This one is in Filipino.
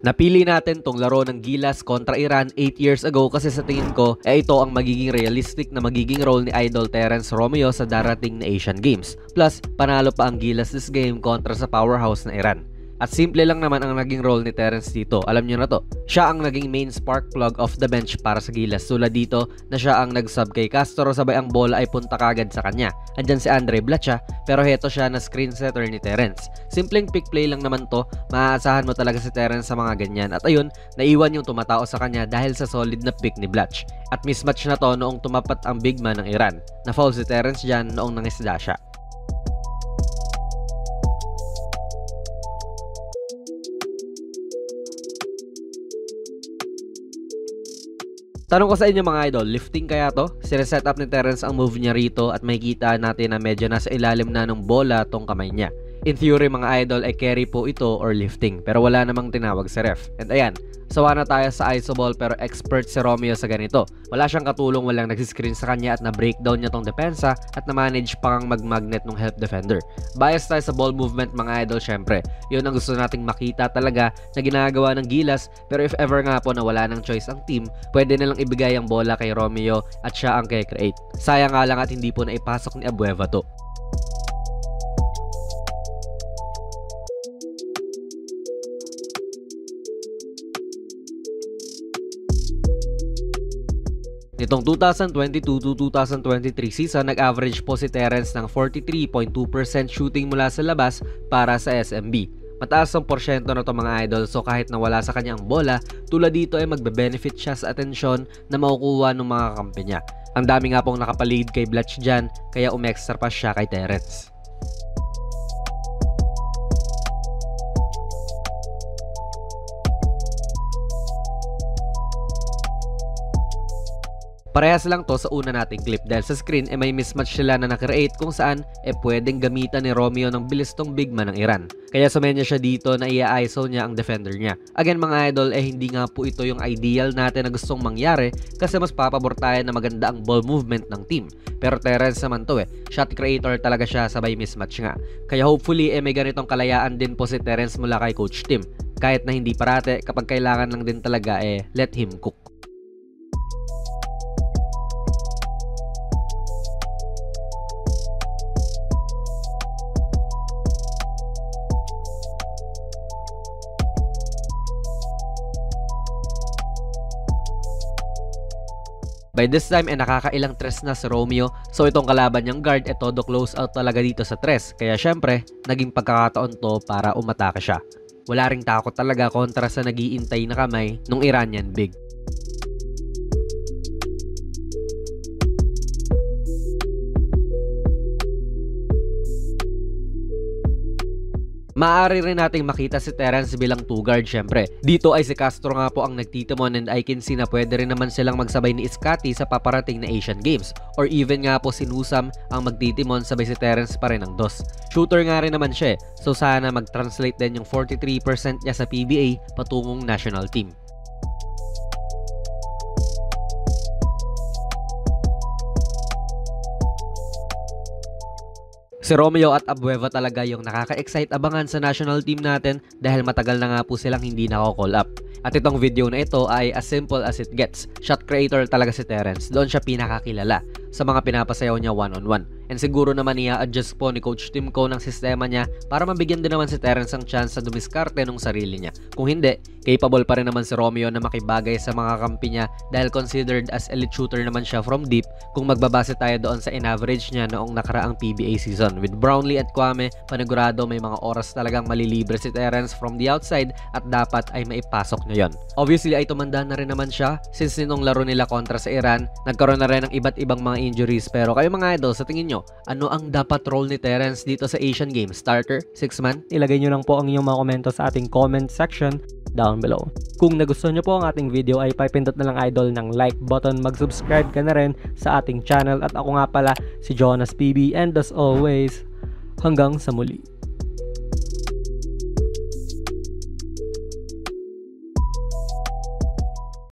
Napili natin tong laro ng Gilas kontra Iran 8 years ago kasi sa tingin ko ito ang magiging realistic na magiging role ni Idol Terence Romeo sa darating na Asian Games. Plus, panalo pa ang Gilas this game kontra sa powerhouse na Iran. At simple lang naman ang naging role ni Terence dito. Alam nyo na to. Siya ang naging main spark plug off the bench para sa Gilas. Tulad dito na siya ang nag-sub kay Castro sabay ang bola ay punta kagad sa kanya. Andyan si Andre Blatcha pero heto siya na screen setter ni Terence. Simpleng pick play lang naman to. Maaasahan mo talaga si Terence sa mga ganyan. At ayun, naiwan yung tumatao sa kanya dahil sa solid na pick ni Blatch. At mismatch na to noong tumapat ang big man ng Iran. Na-foul si Terence dyan noong nangisda siya. Tanong ko sa inyo mga idol, lifting kaya to? Sineset up ni Terence ang move niya rito at makikita natin na medyo nasa ilalim na ng bola tong kamay niya. In theory mga idol ay carry po ito or lifting pero wala namang tinawag sa ref. And ayan, sawa na tayo sa isoball pero expert si Romeo sa ganito. Wala siyang katulong, walang nagsiscreen sa kanya at na-breakdown niya tong depensa at na-manage pa kang mag-magnet ng help defender. Bias tayo sa ball movement mga idol syempre. Yun ang gusto nating makita talaga na ginagawa ng Gilas pero if ever nga po na wala ng choice ang team, pwede nilang ibigay ang bola kay Romeo at siya ang kay-create. Sayang nga lang at hindi po na ipasok ni Abueva to. Nitong 2022 to 2023 season, nag-average po si Terence ng 43.2% shooting mula sa labas para sa SMB. Mataas ang porsyento na to mga idol, so kahit nawala sa kanya ang bola, tulad dito ay magbe-benefit siya sa atensyon na makukuha ng mga kampi niya. Ang dami nga pong nakapaligid kay Blatch dyan, kaya umextra pa siya kay Terence. Parehas lang to sa una nating clip dahil sa screen may mismatch sila na nakreate kung saan pwedeng gamitan ni Romeo ng bilis tong big man ng Iran. Kaya sumenya siya dito na i-ISO niya ang defender niya. Again mga idol, hindi nga po ito yung ideal natin na gustong mangyari kasi mas papabor tayo na maganda ang ball movement ng team. Pero Terence naman to shot creator talaga siya sabay mismatch nga. Kaya hopefully may ganitong kalayaan din po si Terence mula kay Coach Tim. Kahit na hindi parate, kapag kailangan lang din talaga let him cook. By this time nakakailang tres na si Romeo, so itong kalaban niyang guard todo close out talaga dito sa tres, kaya syempre naging pagkakataon to para umatake siya. Wala ring takot talaga kontra sa nag-iintay na kamay nung Iranian big. Maaari rin nating makita si Terence bilang 2 guard syempre. Dito ay si Castro nga po ang nagtitimon and I can see na pwede rin naman silang magsabay ni Iskati sa paparating na Asian Games. Or even nga po si Nusam ang magtitimon sabay si Terence pa rin ang dos. Shooter nga rin naman siya so sana mag-translate din yung 43% niya sa PBA patungong national team. Si Romeo at Abueva talaga yung nakaka-excite abangan sa national team natin dahil matagal na nga po silang hindi nako-call up. At itong video na ito ay as simple as it gets. Shot creator talaga si Terence. Doon siya pinakakilala sa mga pinapasayaw niya one-on-one. And siguro naman i-adjust po ni Coach Tim Ko ng sistema niya para mabigyan din naman si Terence ang chance sa dumiskarte ng sarili niya. Kung hindi, capable pa rin naman si Romeo na makibagay sa mga kampi niya dahil considered as elite shooter naman siya from deep kung magbabase tayo doon sa in-average niya noong nakaraang PBA season. With Brownlee at Kwame, panigurado may mga oras talagang malilibre si Terence from the outside at dapat ay maipasok niya yon. Obviously ay tumanda na rin naman siya since nitong laro nila kontra sa Iran, nagkaroon na rin ng iba't ibang mga injuries. Pero kayo mga idol, sa tingin nyo, ano ang dapat role ni Terence dito sa Asian Games? Starter? 6-man? Ilagay nyo lang po ang inyong mga komento sa ating comment section down below. Kung nagustuhan nyo po ang ating video ay pipindot na lang idol ng like button, mag-subscribe ka na rin sa ating channel at ako nga pala si Jonas PB and as always, hanggang sa muli.